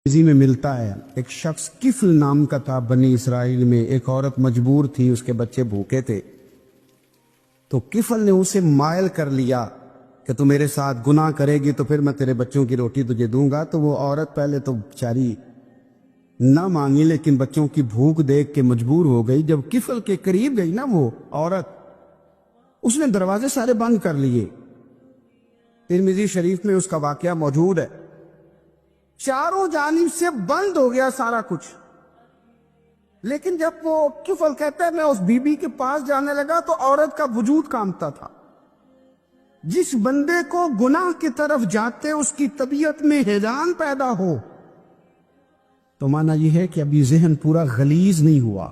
میں ملتا ہے ایک شخص کفل نام کا تھا بنی اسرائیل میں. ایک عورت مجبور تھی، اس کے بچے بھوکے تھے، تو کفل نے اسے مائل کر لیا کہ تو میرے ساتھ گناہ کرے گی تو پھر میں تیرے بچوں کی روٹی تجھے دوں گا. تو وہ عورت پہلے تو بیچاری نہ مانگی، لیکن بچوں کی بھوک دیکھ کے مجبور ہو گئی. جب کفل کے قریب گئی نا وہ عورت، اس نے دروازے سارے بند کر لیے. ترمذی شریف میں اس کا واقعہ موجود ہے. چاروں جانب سے بند ہو گیا سارا کچھ. لیکن جب وہ کفل کہتا ہے میں اس بی بی کے پاس جانے لگا تو عورت کا وجود کانپتا تھا. جس بندے کو گناہ کی طرف جاتے اس کی طبیعت میں ہیجان پیدا ہو، تو مانا یہ ہے کہ ابھی ذہن پورا غلیظ نہیں ہوا،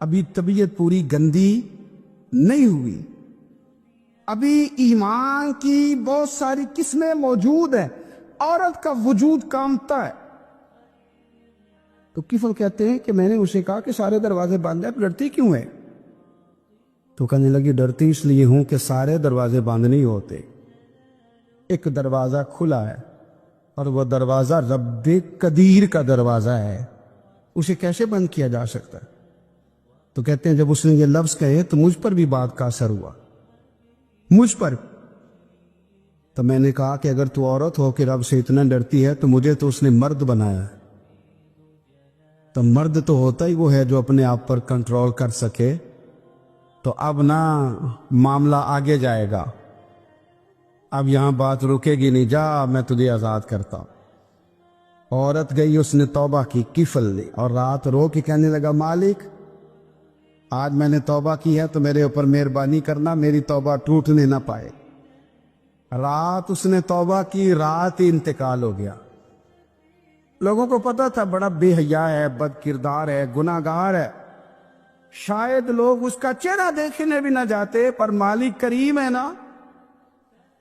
ابھی طبیعت پوری گندی نہیں ہوئی، ابھی ایمان کی بہت ساری قسمیں موجود ہیں. عورت کا وجود کانپتا ہے. تو کفل کہتے ہیں کہ میں نے اسے کہا کہ سارے دروازے بند ہیں، ڈرتی کیوں ہے؟ تو کہنے لگی ڈرتی اس لیے ہوں کہ سارے دروازے بند نہیں ہوتے، ایک دروازہ کھلا ہے اور وہ دروازہ رب قدیر کا دروازہ ہے، اسے کیسے بند کیا جا سکتا ہے؟ تو کہتے ہیں جب اس نے یہ لفظ کہے تو مجھ پر بھی بات کا اثر ہوا، مجھ پر. تو میں نے کہا کہ اگر تو عورت ہو کہ رب سے اتنا ڈرتی ہے تو مجھے تو اس نے مرد بنایا ہے. تو مرد تو ہوتا ہی وہ ہے جو اپنے آپ پر کنٹرول کر سکے. تو اب نہ معاملہ آگے جائے گا، اب یہاں بات رکے گی نہیں، جا میں تجھے آزاد کرتا ہوں. عورت گئی، اس نے توبہ کی، کفل لی، اور رات رو کے کہنے لگا مالک آج میں نے توبہ کی ہے تو میرے اوپر مہربانی کرنا، میری توبہ ٹوٹنے نہ پائے. رات اس نے توبہ کی، رات ہی انتقال ہو گیا. لوگوں کو پتا تھا بڑا بے حیا ہے، بد کردار ہے، گناہ گار ہے، شاید لوگ اس کا چہرہ دیکھنے بھی نہ جاتے، پر مالک کریم ہے نا.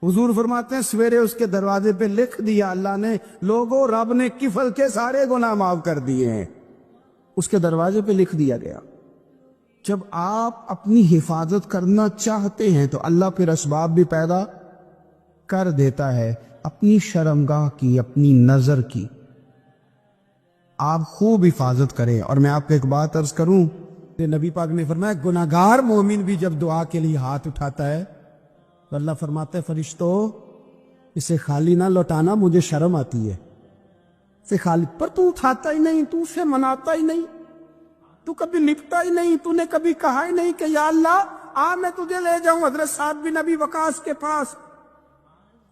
حضور فرماتے ہیں سویرے اس کے دروازے پہ لکھ دیا اللہ نے، لوگوں رب نے کفل کے سارے گناہ معاف کر دیے ہیں. اس کے دروازے پہ لکھ دیا گیا. جب آپ اپنی حفاظت کرنا چاہتے ہیں تو اللہ پھر اسباب بھی پیدا کر دیتا ہے. اپنی شرمگاہ کی، اپنی نظر کی آپ خوب حفاظت کریں. اور میں آپ کو ایک بات عرض کروں کہ نبی پاک نے فرمایا گناہگار مومن بھی جب دعا کے لیے ہاتھ اٹھاتا ہے تو اللہ فرماتا ہے فرشتوں اسے خالی نہ لوٹانا، مجھے شرم آتی ہے. اسے خالی پر تو اٹھاتا ہی نہیں، تو اسے مناتا ہی نہیں، تو کبھی لکھتا ہی نہیں، تو نے کبھی کہا ہی نہیں کہ یا اللہ میں تجھے لے جاؤں. حضرت سعد بن ابی وقاص کے پاس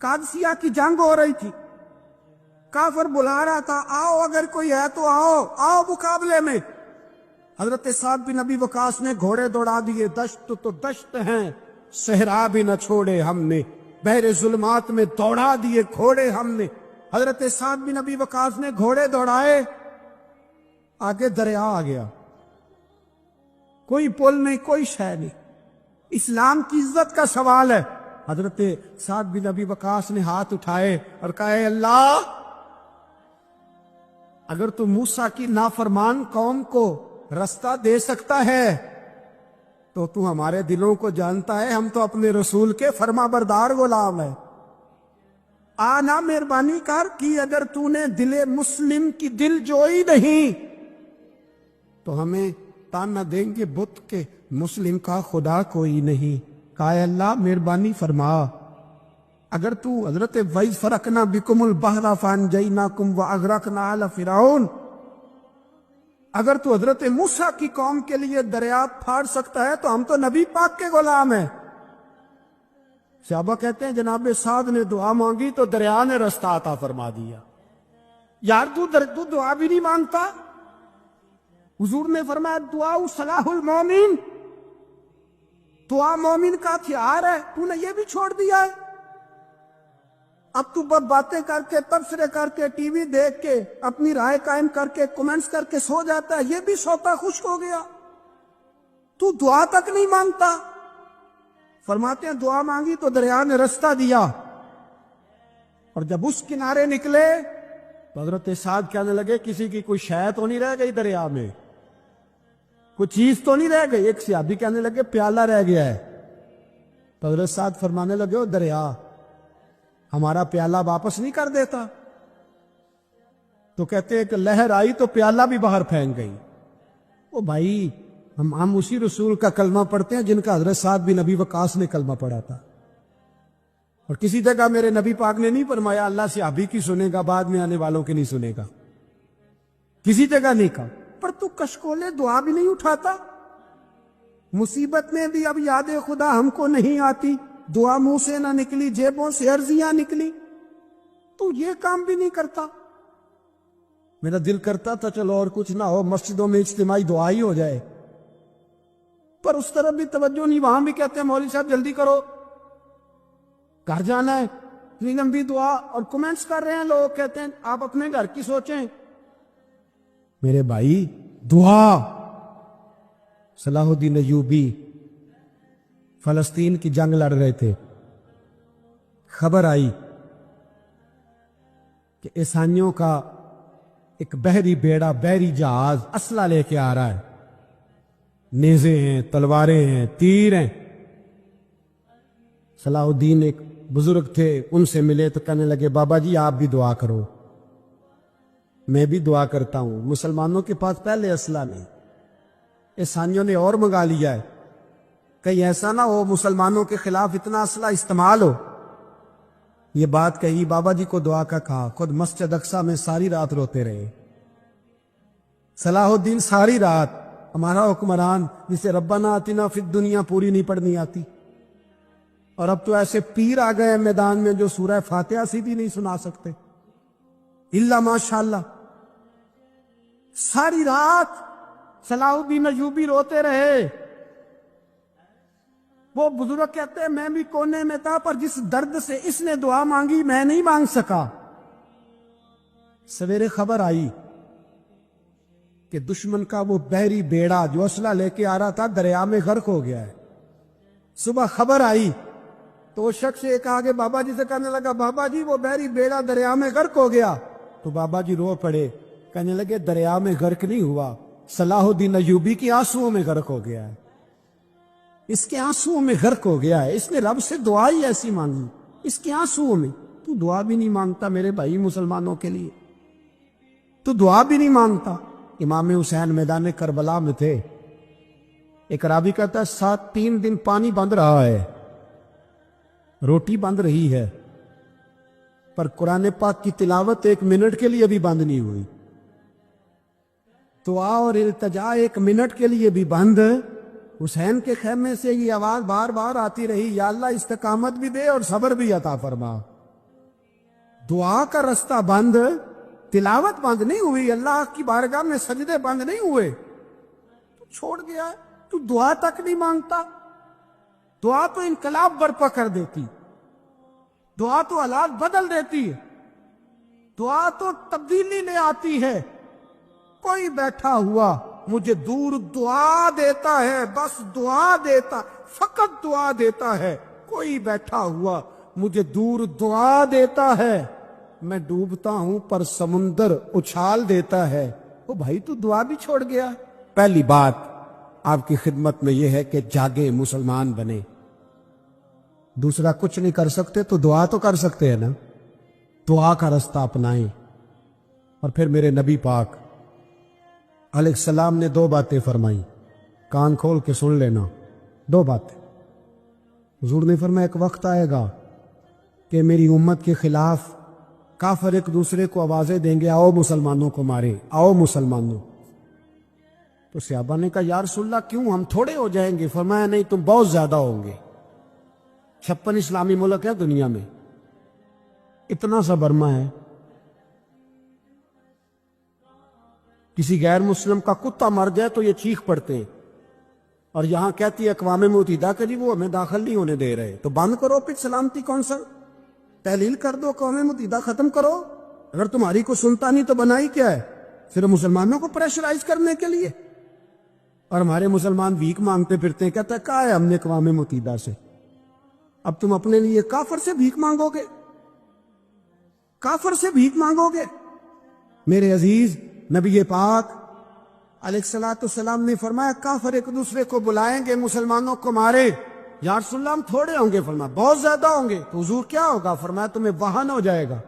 قادسیہ کی جنگ ہو رہی تھی، کافر بلا رہا تھا آؤ اگر کوئی ہے تو آؤ مقابلے میں. حضرت سعد بن ابی وقاص نے گھوڑے دوڑا دیے، دشت تو دشت ہیں صحرا بھی نہ چھوڑے ہم نے، بحر ظلمات میں دوڑا دیے گھوڑے ہم نے. حضرت سعد بن ابی وقاص نے گھوڑے دوڑائے، آگے دریا آ گیا، کوئی پل نہیں، کوئی شے نہیں. اسلام کی عزت کا سوال ہے. حضرت سعد بن ابی وقاص نے ہاتھ اٹھائے اور کہا اے اللہ اگر تو موسیٰ کی نافرمان قوم کو رستہ دے سکتا ہے تو تو ہمارے دلوں کو جانتا ہے، ہم تو اپنے رسول کے فرما بردار غلام ہیں. آنا مہربانی کر کی اگر تو نے دل مسلم کی دل جوئی نہیں تو ہمیں تانا دیں گے بت کے مسلم کا خدا کوئی نہیں. کہا اے اللہ مہربانی فرما، اگر تو حضرت وَإِذْ فَرَقْنَا بِكُمُ الْبَحْرَ فَأَنْجَيْنَاكُمْ وَأَغْرَقْنَا آلَ فِرْعَوْنَ، اگر تو حضرت موسیٰ کی قوم کے لیے دریا پھاڑ سکتا ہے تو ہم تو نبی پاک کے غلام ہیں. صحابہ کہتے ہیں جناب سعد نے دعا مانگی تو دریا نے رستہ عطا فرما دیا. یار تو دعا بھی نہیں مانگتا. حضور نے فرمایا دعا صلاح المومن، دعا مومن کا ہتھیار ہے، تو نے یہ بھی چھوڑ دیا ہے. اب تو باتیں کر کے، تبصرے کر کے، ٹی وی دیکھ کے، اپنی رائے قائم کر کے، کمنٹس کر کے سو جاتا ہے، یہ بھی سوتا خشک ہو گیا. تو دعا تک نہیں مانگتا. فرماتے ہیں دعا مانگی تو دریا نے رستہ دیا، اور جب اس کنارے نکلے تو حضرت سعد کہنے لگے کسی کی کوئی شے تو نہیں رہ گئی دریا میں، کوئی چیز تو نہیں رہ گئی. ایک صحابی کہنے لگے پیالہ رہ گیا ہے. تو حضرت سعد فرمانے لگے وہ دریا ہمارا پیالہ واپس نہیں کر دیتا. تو کہتے ہیں کہ لہر آئی تو پیالہ بھی باہر پھینک گئی. او بھائی ہم اسی رسول کا کلمہ پڑھتے ہیں جن کا حضرت سعد بن ابی وقاص نے کلمہ پڑھا تھا. اور کسی جگہ میرے نبی پاک نے نہیں فرمایا اللہ صحابی کی سنے گا بعد میں آنے والوں کی نہیں سنے گا, کسی جگہ نہیں کہا. پر تو کشکولے دعا بھی نہیں اٹھاتا, مصیبت میں بھی اب یاد خدا ہم کو نہیں آتی, دعا منہ سے نہ نکلی جیبوں سے عرضیاں نکلی, تو یہ کام بھی نہیں کرتا. میرا دل کرتا تھا چلو اور کچھ نہ ہو مسجدوں میں اجتماعی دعا ہی ہو جائے, پر اس طرف بھی توجہ نہیں. وہاں بھی کہتے ہیں مولوی صاحب جلدی کرو گھر جانا ہے, اتنی لمبی دعا, اور کمنٹس کر رہے ہیں لوگ, کہتے ہیں آپ اپنے گھر کی سوچیں. میرے بھائی دعا, صلاح الدین ایوبی فلسطین کی جنگ لڑ رہے تھے, خبر آئی کہ عیسائیوں کا ایک بحری بیڑا, بحری جہاز اسلحہ لے کے آ رہا ہے, نیزے ہیں, تلواریں ہیں, تیر ہیں. صلاح الدین ایک بزرگ تھے, ان سے ملے تو کہنے لگے بابا جی آپ بھی دعا کرو. میں بھی دعا کرتا ہوں. مسلمانوں کے پاس پہلے اسلحہ نہیں, عیسائیوں نے اور منگا لیا ہے, کہیں ایسا نہ ہو مسلمانوں کے خلاف اتنا اسلحہ استعمال ہو. یہ بات کہی, بابا جی کو دعا کا کہا, خود مسجد اقصیٰ میں ساری رات روتے رہے. صلاح الدین ساری رات, ہمارا حکمران جسے ربنا آتنا فی الدنیا پوری نہیں پڑھنی آتی, اور اب تو ایسے پیر آ گئے میدان میں جو سورہ فاتحہ سیدھی نہیں سنا سکتے الا ماشاءاللہ. ساری رات صلاح الدین ایوبی روتے رہے. وہ بزرگ کہتے ہیں میں بھی کونے میں تھا, پر جس درد سے اس نے دعا مانگی میں نہیں مانگ سکا. سویرے خبر آئی کہ دشمن کا وہ بحری بیڑا جو اسلحہ لے کے آ رہا تھا دریا میں غرق ہو گیا ہے. صبح خبر آئی تو وہ شخص ایک آگے بابا جی سے کہنے لگا بابا جی وہ بحری بیڑا دریا میں غرق ہو گیا. تو بابا جی رو پڑے, کہنے لگے دریا میں غرق نہیں ہوا, صلاح الدین ایوبی کی آنسوؤں میں غرق ہو گیا ہے, اس کے آنسوؤں میں غرق ہو گیا ہے. اس نے رب سے دعا ہی ایسی مانگی, اس کے آنسوؤں میں. تو دعا بھی نہیں مانگتا میرے بھائی مسلمانوں کے لیے, تو دعا بھی نہیں مانگتا. امام حسین میدان کربلا میں تھے, ایک راوی کہتا ہے 3 دن پانی بند رہا ہے, روٹی بند رہی ہے, پر قرآن پاک کی تلاوت 1 منٹ کے لیے بھی بند نہیں ہوئی. دعا اور التجا 1 منٹ کے لیے بھی بند. حسین کے خیمے سے یہ آواز بار بار آتی رہی, یا اللہ استقامت بھی دے اور صبر بھی عطا فرما. دعا کا رستہ بند, تلاوت بند نہیں ہوئی, اللہ کی بارگاہ میں سجدے بند نہیں ہوئے, تو چھوڑ گیا. تو دعا تک نہیں مانگتا. دعا تو انقلاب برپا کر دیتی, دعا تو حالات بدل دیتی ہے, دعا تو تبدیلی لے آتی ہے. کوئی بیٹھا ہوا مجھے دور دعا دیتا ہے, بس دعا دیتا, فقط دعا دیتا ہے. کوئی بیٹھا ہوا مجھے دور دعا دیتا ہے, میں ڈوبتا ہوں پر سمندر اچھال دیتا ہے. وہ بھائی تو دعا بھی چھوڑ گیا. پہلی بات آپ کی خدمت میں یہ ہے کہ جاگے, مسلمان بنے. دوسرا کچھ نہیں کر سکتے تو دعا تو کر سکتے ہیں نا, دعا کا رستہ اپنائیں. اور پھر میرے نبی پاک علیہ السلام نے 2 باتیں فرمائیں, کان کھول کے سن لینا. 2 باتیں. حضور نے فرمایا ایک وقت آئے گا کہ میری امت کے خلاف کافر ایک دوسرے کو آوازیں دیں گے, آؤ مسلمانوں کو مارے, آؤ مسلمانوں. تو صحابہ نے کہا یا رسول اللہ کیوں, ہم تھوڑے ہو جائیں گے؟ فرمایا نہیں, تم بہت زیادہ ہوں گے. 56 اسلامی ملک ہے دنیا میں, اتنا سا برما ہے. کسی غیر مسلم کا کتا مر جائے تو یہ چیخ پڑتے ہیں, اور یہاں کہتی ہے اقوام متحدہ کہ جی وہ ہمیں داخل نہیں ہونے دے رہے. تو بند کرو پھر سلامتی کونسل, تحلیل کر دو, اقوام متحدہ ختم کرو. اگر تمہاری کو سنتا نہیں تو بنائی کیا ہے؟ صرف مسلمانوں کو پریشرائز کرنے کے لیے. اور ہمارے مسلمان ویک مانگتے پھرتے ہیں, کہتا ہے کہا ہے ہم نے اقوام متحدہ سے. اب تم اپنے لیے کافر سے بھیک مانگو گے, کافر سے بھیک مانگو گے. میرے عزیز نبی پاک علیہ الصلوۃ والسلام نے فرمایا کافر ایک دوسرے کو بلائیں گے مسلمانوں کو مارے. یا رسول اللہ ہم تھوڑے ہوں گے. فرمایا بہت زیادہ ہوں گے. تو حضور کیا ہوگا؟ فرمایا تمہیں وہن ہو جائے گا.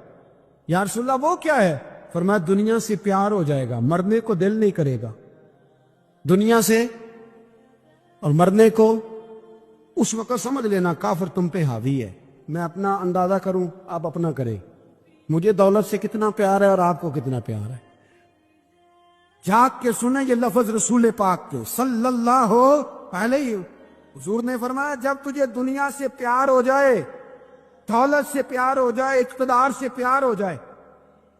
یا رسول اللہ وہ کیا ہے؟ فرمایا دنیا سے پیار ہو جائے گا، مرنے کو دل نہیں کرے گا دنیا سے، اور مرنے کو اس وقت سمجھ لینا کافر تم پہ حاوی ہے۔ میں اپنا اندازہ کروں، آپ اپنا کریں، مجھے دولت سے کتنا پیار ہے اور آپ کو کتنا پیار ہے۔ جاگ کے سنیں یہ لفظ رسول پاک کے صلی اللہ علیہ، حضور نے فرمایا جب تجھے دنیا سے پیار ہو جائے، دولت سے پیار ہو جائے، اقتدار سے پیار ہو جائے،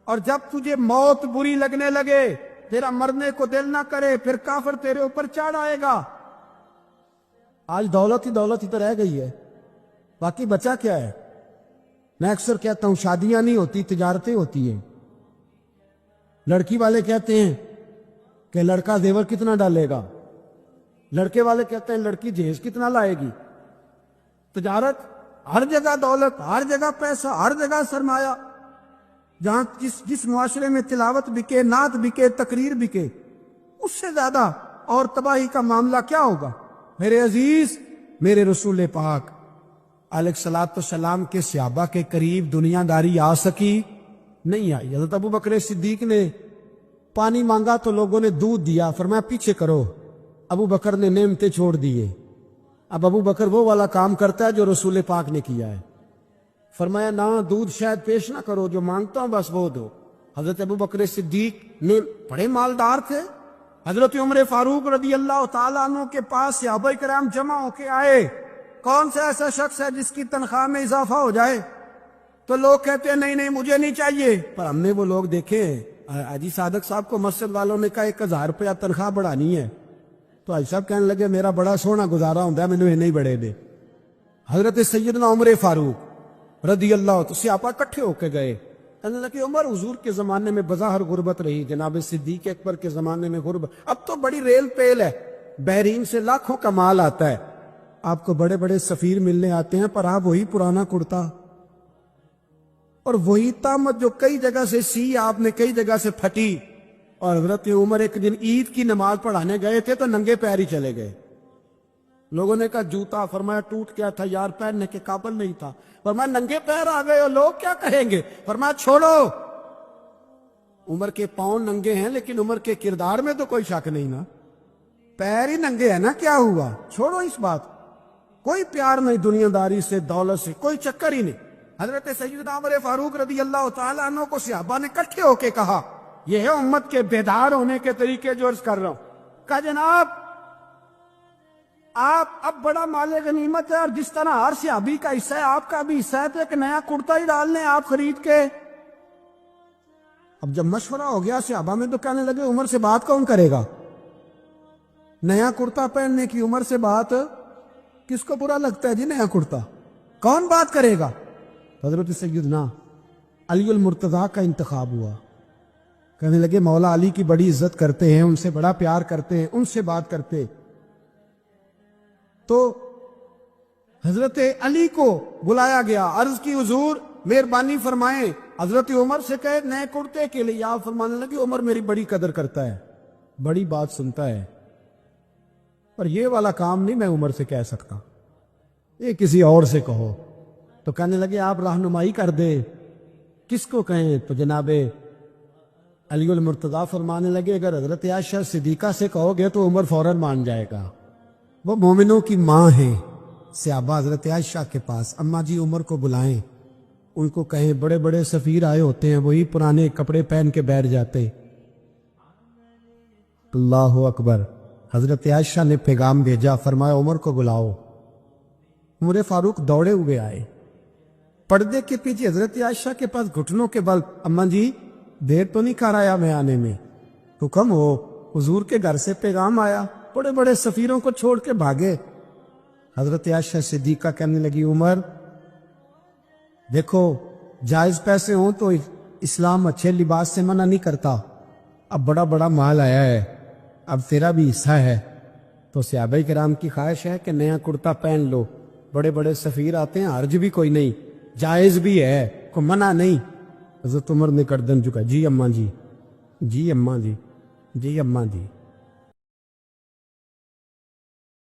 اور جب تجھے موت بری لگنے لگے، تیرا مرنے کو دل نہ کرے، پھر کافر تیرے اوپر چڑھ آئے گا۔ آج دولت ہی تو رہ گئی ہے، باقی بچا کیا ہے؟ میں اکثر کہتا ہوں شادیاں نہیں ہوتی، تجارتیں ہوتی ہیں۔ لڑکی والے کہتے ہیں کہ لڑکا زیور کتنا ڈالے گا، لڑکے والے کہتے ہیں لڑکی جہیز کتنا لائے گی۔ تجارت، ہر جگہ دولت، ہر جگہ پیسہ، ہر جگہ سرمایہ۔ جہاں جس معاشرے میں تلاوت بکے، نعت بکے، تقریر بکے، اس سے زیادہ اور تباہی کا معاملہ کیا ہوگا؟ میرے عزیز، میرے رسول پاک علیہ الصلوۃ والسلام کے صحابہ کے قریب دنیا داری آ سکی؟ نہیں آئی۔ حضرت ابو بکر صدیق نے پانی مانگا تو لوگوں نے دودھ دیا، فرمایا پیچھے کرو۔ ابو بکر نے نعمتیں چھوڑ دیے۔ اب ابو بکر وہ والا کام کرتا ہے جو رسول پاک نے کیا ہے، فرمایا نہ دودھ شاید پیش نہ کرو، جو مانگتا ہوں بس وہ دو۔ حضرت ابو بکر صدیق نے بڑے مالدار تھے۔ حضرت عمر فاروق رضی اللہ تعالیٰ عنہ کے پاس صحابہ کرام جمع ہو کے آئے، کون سا ایسا شخص ہے جس کی تنخواہ میں اضافہ ہو جائے؟ تو لوگ کہتے ہیں نہیں مجھے نہیں چاہیے، پر ہم نے وہ لوگ دیکھے، حاجی صادق صاحب کو مسجد والوں نے کہا 1000 روپیہ تنخواہ بڑھانی ہے، تو حاجی صاحب کہنے لگے میرا بڑا سونا گزارا ہوتا ہے، مجھے نہیں بڑھے دے۔ حضرت سیدنا عمر فاروق رضی اللہ تو صحابہ اکٹھے ہو کے گئے، کہنے لگے عمر حضور کے زمانے میں بظاہر غربت رہی، جناب صدیق اکبر کے زمانے میں غربت، اب تو بڑی ریل پیل ہے، بحرین سے لاکھوں کا مال آتا ہے، آپ کو بڑے بڑے سفیر ملنے آتے ہیں، پر آپ وہی پرانا کرتا اور وہی تامت جو کئی جگہ سے سی آپ نے کئی جگہ سے پھٹی۔ اور حضرت عمر ایک دن عید کی نماز پڑھانے گئے تھے تو ننگے پیر ہی چلے گئے۔ لوگوں نے کہا جوتا، فرمایا ٹوٹ گیا تھا یار، پہننے کے قابل نہیں تھا، فرمایا ننگے پیر آ گئے اور لوگ کیا کہیں گے، فرمایا چھوڑو۔ عمر کے پاؤں ننگے ہیں لیکن عمر کے کردار میں تو کوئی شک نہیں نا، پیر ہی ننگے ہیں نا، کیا ہوا، چھوڑو اس بات، کوئی پیار نہیں دنیا داری سے، دولت سے کوئی چکر ہی نہیں۔ حضرت سیدنا عمر فاروق رضی اللہ تعالیٰ عنہ کو صحابہ نے اکٹھے ہو کے کہا، یہ ہے امت کے بیدار ہونے کے طریقے جو عرض کر رہا ہوں۔ کہا جناب آپ اب بڑا مال غنیمت ہے اور جس طرح ہر صحابی کا حصہ ہے آپ کا بھی حصہ ہے، تو ایک نیا کرتا ہی ڈال لیں آپ خرید کے۔ اب جب مشورہ ہو گیا صحابہ میں تو کہنے لگے عمر سے بات کون کرے گا، نیا کرتا پہننے کی عمر سے بات کس کو برا لگتا ہے جی، نیا کرتا کون بات کرے گا؟ حضرت سیدنا علی المرتضیٰ کا انتخاب ہوا، کہنے لگے مولا علی کی بڑی عزت کرتے ہیں، ان سے بڑا پیار کرتے ہیں، ان سے بات کرتے۔ تو حضرت علی کو بلایا گیا، عرض کی حضور مہربانی فرمائیں، حضرت عمر سے کہے نئے کرتے کے لیے، آپ فرمانے لگے عمر میری بڑی قدر کرتا ہے، بڑی بات سنتا ہے، پر یہ والا کام نہیں میں عمر سے کہہ سکتا، یہ کسی اور سے کہو۔ تو کہنے لگے آپ رہنمائی کر دے، کس کو کہیں؟ تو جناب علی المرتضیٰ فرمانے لگے اگر حضرت عائشہ صدیقہ سے کہو گے تو عمر فوراً مان جائے گا، وہ مومنوں کی ماں ہیں۔ صحابہ حضرت عائشہ کے پاس، اماں جی عمر کو بلائیں، ان کو کہیں بڑے بڑے سفیر آئے ہوتے ہیں، وہی پرانے کپڑے پہن کے بیٹھ جاتے۔ اللہ اکبر۔ حضرت عائشہ نے پیغام بھیجا، فرمایا عمر کو بلاؤ۔ عمر فاروق دوڑے ہوئے آئے، پردے کے پیچھے حضرت عائشہ کے پاس گھٹنوں کے بل، اماں جی دیر تو نہیں کر آیا میں آنے میں؟ حکم ہو، حضور کے گھر سے پیغام آیا، بڑے بڑے سفیروں کو چھوڑ کے بھاگے۔ حضرت عائشہ صدیقہ کہنے لگی عمر دیکھو جائز پیسے ہوں تو اسلام اچھے لباس سے منع نہیں کرتا، اب بڑا بڑا مال آیا ہے، اب تیرا بھی حصہ ہے، تو صحابہ کرام کی خواہش ہے کہ نیا کرتا پہن لو، بڑے بڑے سفیر آتے ہیں، حرج بھی کوئی نہیں، جائز بھی ہے، کوئی منع نہیں۔ حضرت عمر نے گردن جھکا، جی اماں جی، جی اماں جی، جی اماں جی۔